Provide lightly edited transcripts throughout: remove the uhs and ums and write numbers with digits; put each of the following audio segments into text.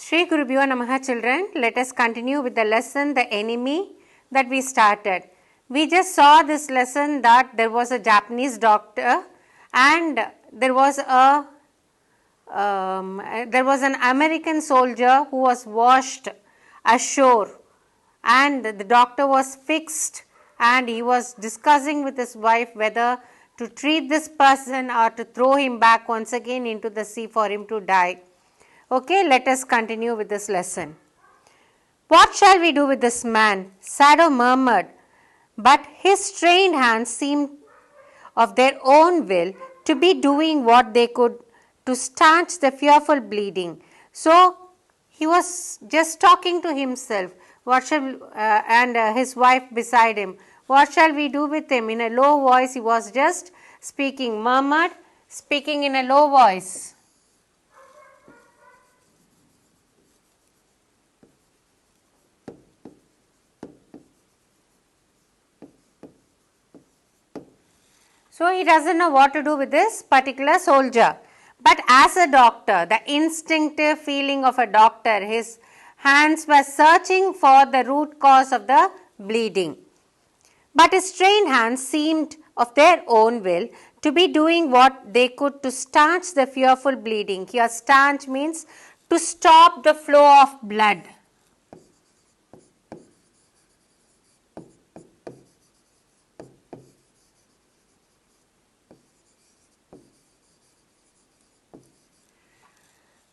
Shri Gurubhyo Namaha children, let us continue with the lesson The Enemy that we started. We just saw this lesson that there was a Japanese doctor and there was an American soldier who was washed ashore, and the doctor was fixed and he was discussing with his wife whether to treat this person or to throw him back once again into the sea for him to die. Okay, let us continue with this lesson. What shall we do with this man? Sado murmured, but his trained hands seemed of their own will to be doing what they could to stanch the fearful bleeding. So he was just talking to himself. And his wife beside him. What shall we do with him? In a low voice, he was just speaking, murmured, speaking in a low voice. So he doesn't know what to do with this particular soldier. But as a doctor, the instinctive feeling of a doctor, his hands were searching for the root cause of the bleeding. But his trained hands seemed of their own will to be doing what they could to stanch the fearful bleeding. Here stanch means to stop the flow of blood.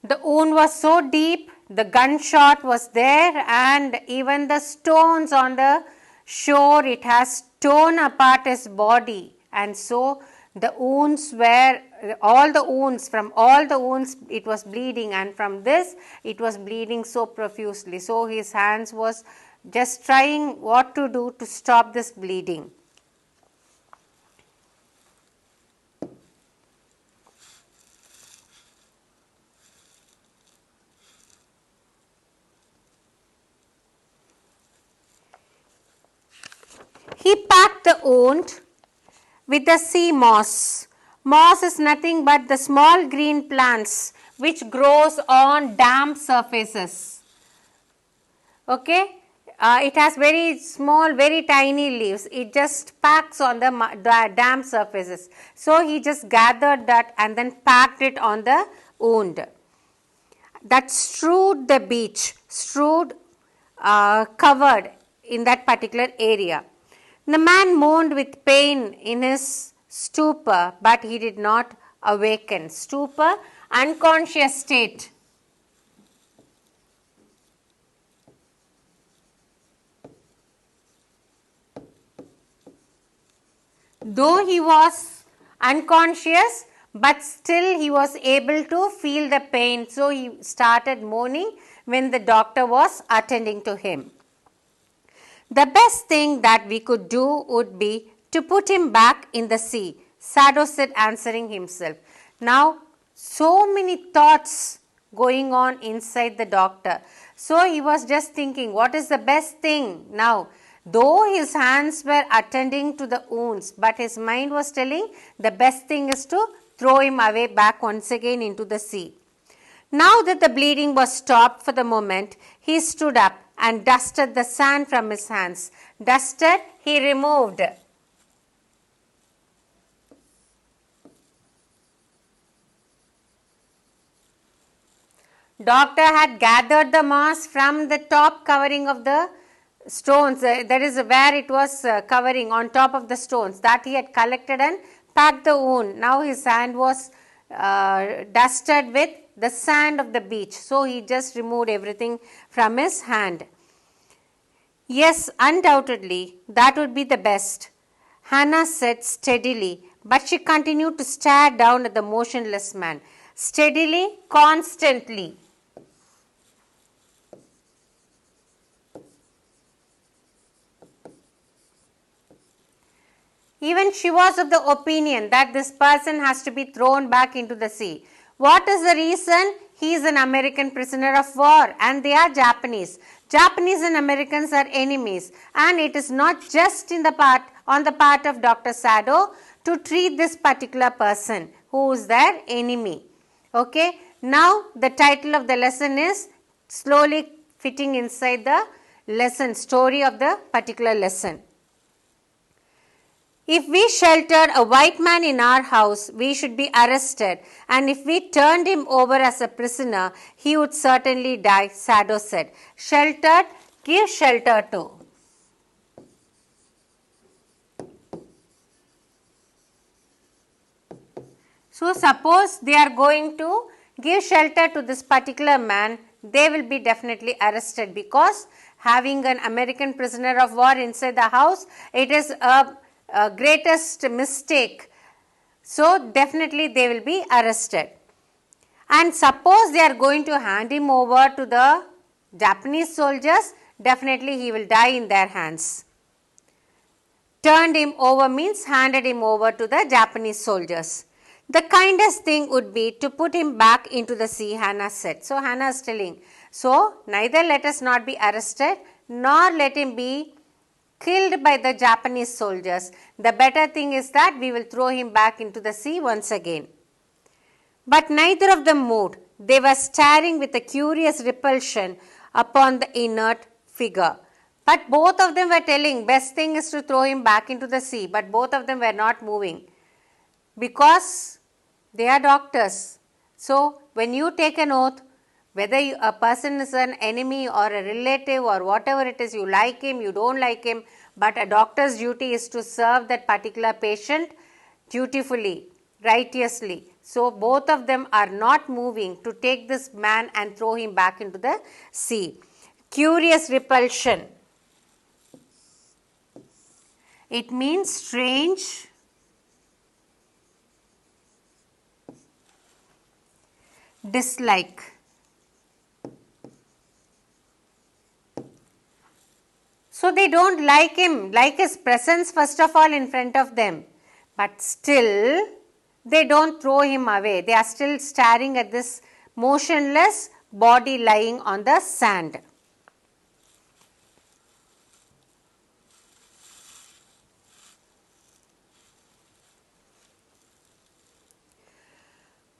The wound was so deep, the gunshot was there, and even the stones on the shore, it has torn apart his body. And so the wounds were, from all the wounds it was bleeding, and from this it was bleeding so profusely. So his hands was just trying what to do to stop this bleeding. He packed the wound with the sea moss. Moss is nothing but the small green plants which grows on damp surfaces. Okay, it has very small, very tiny leaves. It just packs on the damp surfaces. So he just gathered that and then packed it on the wound. That strewed the beach, covered in that particular area. The man moaned with pain in his stupor, but he did not awaken. Stupor, unconscious state. Though he was unconscious, but still he was able to feel the pain. So he started moaning when the doctor was attending to him. The best thing that we could do would be to put him back in the sea, Sado said, answering himself. Now, so many thoughts going on inside the doctor. So he was just thinking, what is the best thing now? Though his hands were attending to the wounds, but his mind was telling the best thing is to throw him away back once again into the sea. Now that the bleeding was stopped for the moment, he stood up and dusted the sand from his hands. Dusted, he removed. Doctor had gathered the moss from the top covering of the stones. That is where it was covering on top of the stones. That he had collected and packed the wound. Now his hand was dusted with the sand of the beach. So he just removed everything from his hand. Yes, undoubtedly, that would be the best, Hannah said steadily, but she continued to stare down at the motionless man. Steadily, constantly. Even she was of the opinion that this person has to be thrown back into the sea. What is the reason? He is an American prisoner of war and they are Japanese. Japanese and Americans are enemies, and it is not just on the part of Dr. Sado to treat this particular person who is their enemy. Okay. Now the title of the lesson is slowly fitting inside the lesson, story of the particular lesson. If we sheltered a white man in our house, we should be arrested, and if we turned him over as a prisoner, he would certainly die, Sado said. Sheltered, give shelter to. So suppose they are going to give shelter to this particular man, they will be definitely arrested, because having an American prisoner of war inside the house, it is a greatest mistake. So definitely they will be arrested. And suppose they are going to hand him over to the Japanese soldiers, definitely he will die in their hands. Turned him over means handed him over to the Japanese soldiers. The kindest thing would be to put him back into the sea, Hannah said. So Hannah is telling, so neither let us not be arrested, nor let him be killed by the Japanese soldiers. The better thing is that we will throw him back into the sea once again. But neither of them moved. They were staring with a curious repulsion upon the inert figure. But both of them were telling, best thing is to throw him back into the sea. But both of them were not moving, because they are doctors. So when you take an oath, whether a person is an enemy or a relative or whatever it is, you like him, you don't like him, but a doctor's duty is to serve that particular patient dutifully, righteously. So both of them are not moving to take this man and throw him back into the sea. Curious repulsion. It means strange, dislike. So they don't like him, like his presence first of all in front of them. But still, they don't throw him away. They are still staring at this motionless body lying on the sand.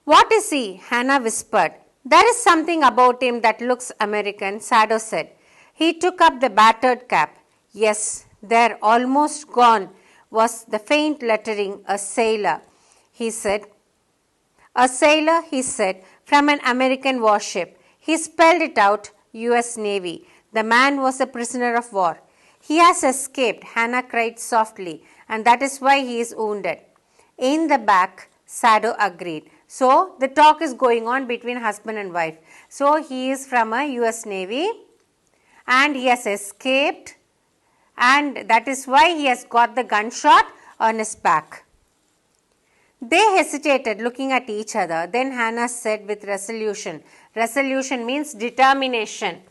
What is he? Hannah whispered. There is something about him that looks American, Sado said. He took up the battered cap. Yes, there, almost gone, was the faint lettering, a sailor, he said. A sailor, he said, from an American warship. He spelled it out, U.S. Navy. The man was a prisoner of war. He has escaped, Hannah cried softly, and that is why he is wounded. In the back, Sado agreed. So the talk is going on between husband and wife. So he is from a U.S. Navy and he has escaped, and that is why he has got the gunshot on his back. They hesitated, looking at each other. Then Hannah said with resolution. Resolution means determination.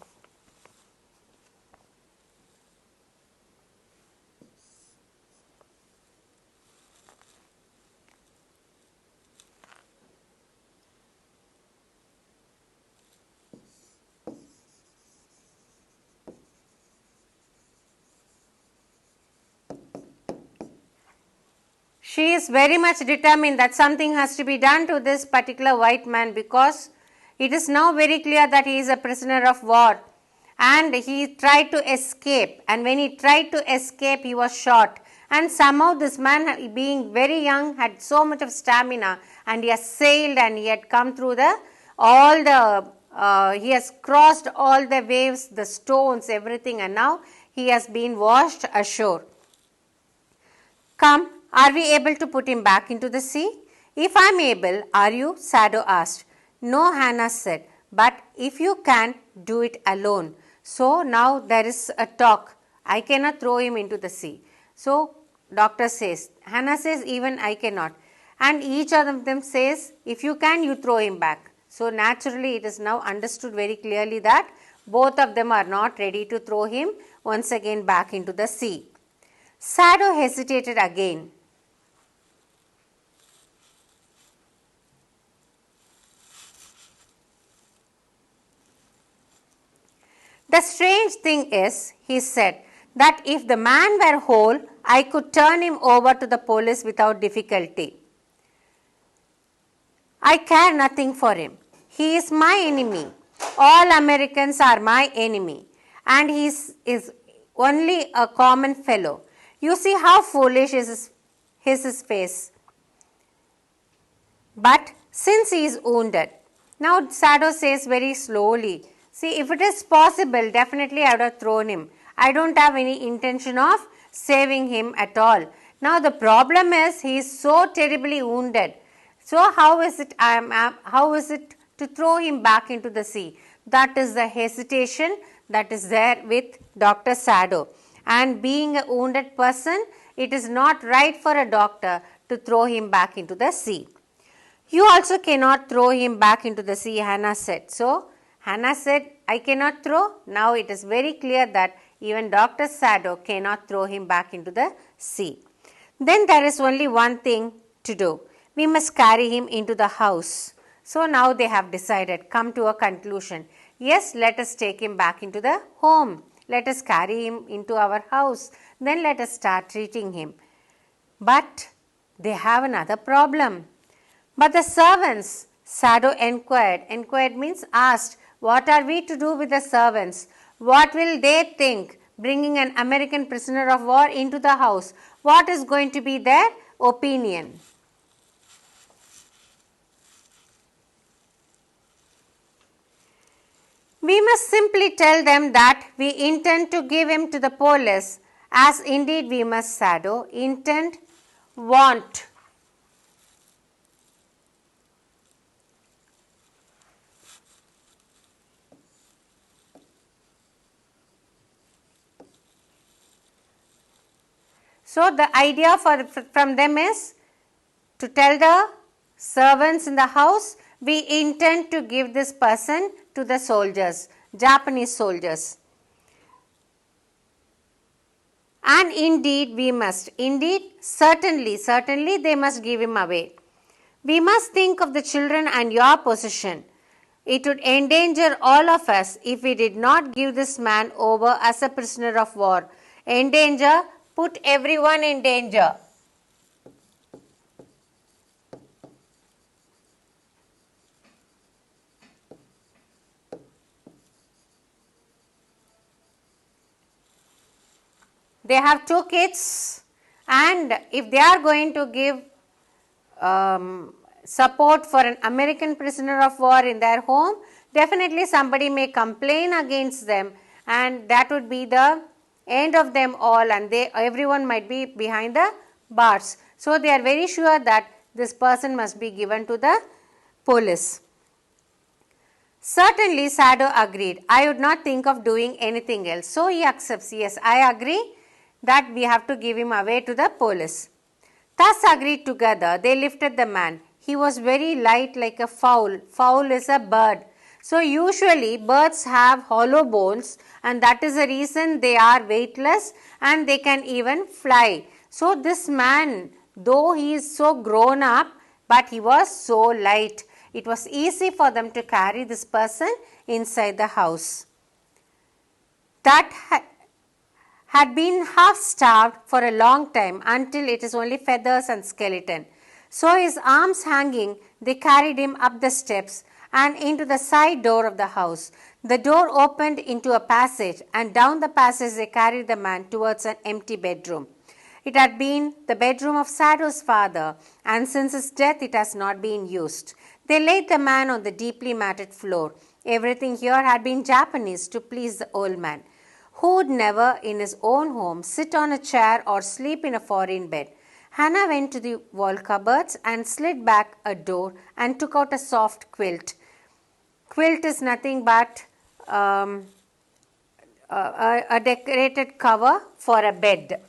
She is very much determined that something has to be done to this particular white man, because it is now very clear that he is a prisoner of war and he tried to escape, and when he tried to escape he was shot, and somehow this man, being very young, had so much of stamina, and he has sailed and he had come through he has crossed all the waves, the stones, everything, and now he has been washed ashore. Come, are we able to put him back into the sea? If I am able, are you? Sado asked. No, Hannah said, but if you can, do it alone. So now there is a talk. I cannot throw him into the sea. So doctor says, Hannah says, even I cannot. And each of them says, if you can, you throw him back. So naturally it is now understood very clearly that both of them are not ready to throw him once again back into the sea. Sado hesitated again. The strange thing is, he said, that if the man were whole, I could turn him over to the police without difficulty. I care nothing for him. He is my enemy. All Americans are my enemy, and he is only a common fellow. You see how foolish is his face. But since he is wounded, now Sado says very slowly, see, if it is possible, definitely I would have thrown him. I don't have any intention of saving him at all. Now the problem is he is so terribly wounded. So how is it to throw him back into the sea? That is the hesitation that is there with Dr. Sado. And being a wounded person, it is not right for a doctor to throw him back into the sea. You also cannot throw him back into the sea, Hannah said. So, Hannah said, I cannot throw. Now it is very clear that even Dr. Sado cannot throw him back into the sea. Then there is only one thing to do. We must carry him into the house. So now they have decided, come to a conclusion. Yes, let us take him back into the home. Let us carry him into our house. Then let us start treating him. But they have another problem. But the servants, Sado inquired. Inquired means asked, what are we to do with the servants? What will they think bringing an American prisoner of war into the house? What is going to be their opinion? We must simply tell them that we intend to give him to the police, as indeed we must, Sado, intend, want. So the idea from them is to tell the servants in the house, we intend to give this person to the soldiers, Japanese soldiers. And indeed we must. Indeed, certainly they must give him away. We must think of the children and your position. It would endanger all of us if we did not give this man over as a prisoner of war. Endanger, put everyone in danger. They have 2 kids, and if they are going to give support for an American prisoner of war in their home, definitely somebody may complain against them, and that would be the end of them all, and everyone might be behind the bars. So they are very sure that this person must be given to the police. Certainly, Sado agreed. I would not think of doing anything else. So he accepts, yes, I agree that we have to give him away to the police. Thus agreed together, they lifted the man. He was very light like a fowl. Fowl is a bird. So usually birds have hollow bones, and that is the reason they are weightless and they can even fly. So this man, though he is so grown up, but he was so light. It was easy for them to carry this person inside the house. That had been half starved for a long time until it is only feathers and skeleton. So his arms hanging, they carried him up the steps and into the side door of the house. The door opened into a passage, and down the passage they carried the man towards an empty bedroom. It had been the bedroom of Sado's father, and since his death it has not been used. They laid the man on the deeply matted floor. Everything here had been Japanese to please the old man, who would never in his own home sit on a chair or sleep in a foreign bed. Hannah went to the wall cupboards and slid back a door and took out a soft quilt. Quilt is nothing but a decorated cover for a bed.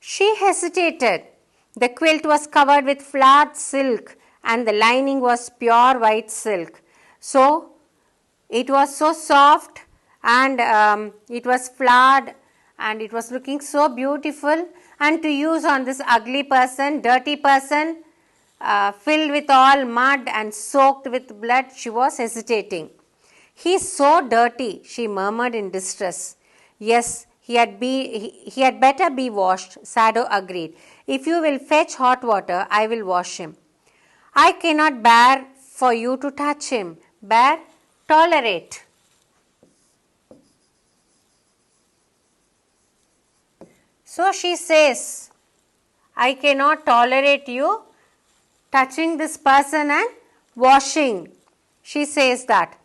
She hesitated. The quilt was covered with flowered silk and the lining was pure white silk. So It was so soft and it was flowered and it was looking so beautiful, and to use on this ugly person, dirty person, filled with all mud and soaked with blood, she was hesitating. "He's so dirty," she murmured in distress. "Yes, he had better be washed," Sado agreed. "If you will fetch hot water, I will wash him." "I cannot bear for you to touch him." "Bear? Tolerate." So she says, "I cannot tolerate you touching this person and washing." She says that.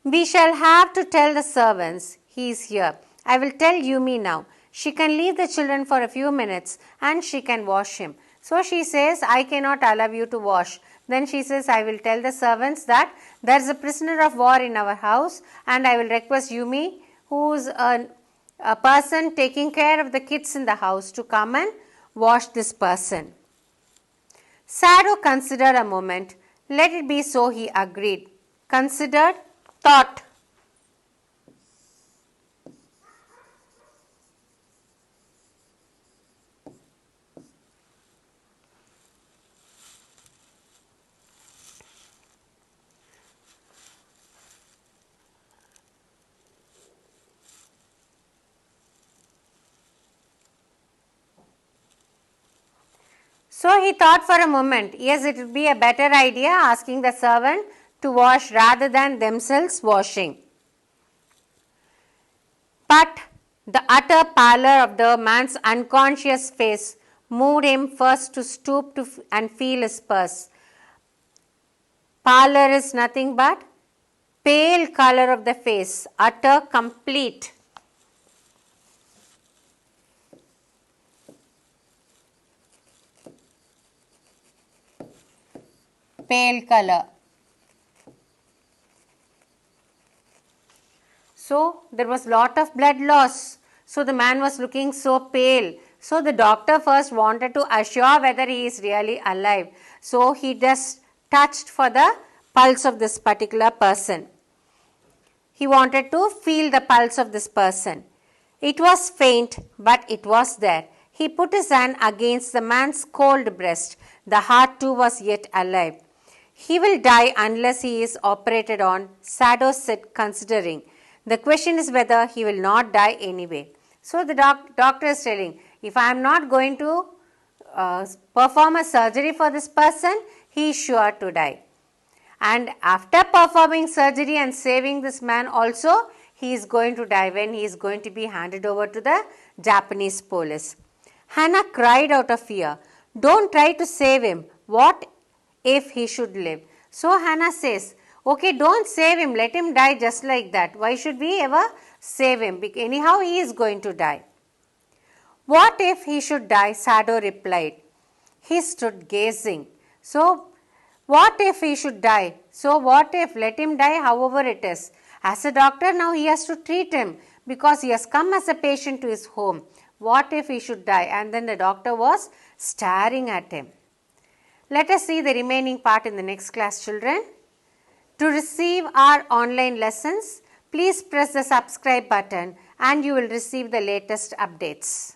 "We shall have to tell the servants he is here. I will tell Yumi now. She can leave the children for a few minutes and she can wash him." So she says, "I cannot allow you to wash." Then she says, "I will tell the servants that there is a prisoner of war in our house and I will request Yumi, who is a person taking care of the kids in the house, to come and wash this person." Sado considered a moment. "Let it be so," he agreed. Considered, thought. So he thought for a moment. Yes, it would be a better idea asking the servant to wash rather than themselves washing. But the utter pallor of the man's unconscious face moved him first to stoop and feel his pulse. Pallor is nothing but pale color of the face, utter, complete. Pale color. So there was lot of blood loss. So the man was looking so pale. So the doctor first wanted to assure whether he is really alive. So he just touched for the pulse of this particular person. He wanted to feel the pulse of this person. It was faint, but it was there. He put his hand against the man's cold breast. The heart too was yet alive. "He will die unless he is operated on," Sado said, considering. "The question is whether he will not die anyway." So the doctor is telling, if I am not going to perform a surgery for this person, he is sure to die. And after performing surgery and saving this man also, he is going to die when he is going to be handed over to the Japanese police. Hannah cried out of fear. "Don't try to save him. What if he should live?" So Hannah says, "Okay, don't save him. Let him die just like that. Why should we ever save him? Anyhow, he is going to die." "What if he should die?" Sado replied. He stood gazing. So, what if he should die? So, what if? Let him die however it is. As a doctor, now he has to treat him because he has come as a patient to his home. What if he should die? And then the doctor was staring at him. Let us see the remaining part in the next class, children. To receive our online lessons, please press the subscribe button and you will receive the latest updates.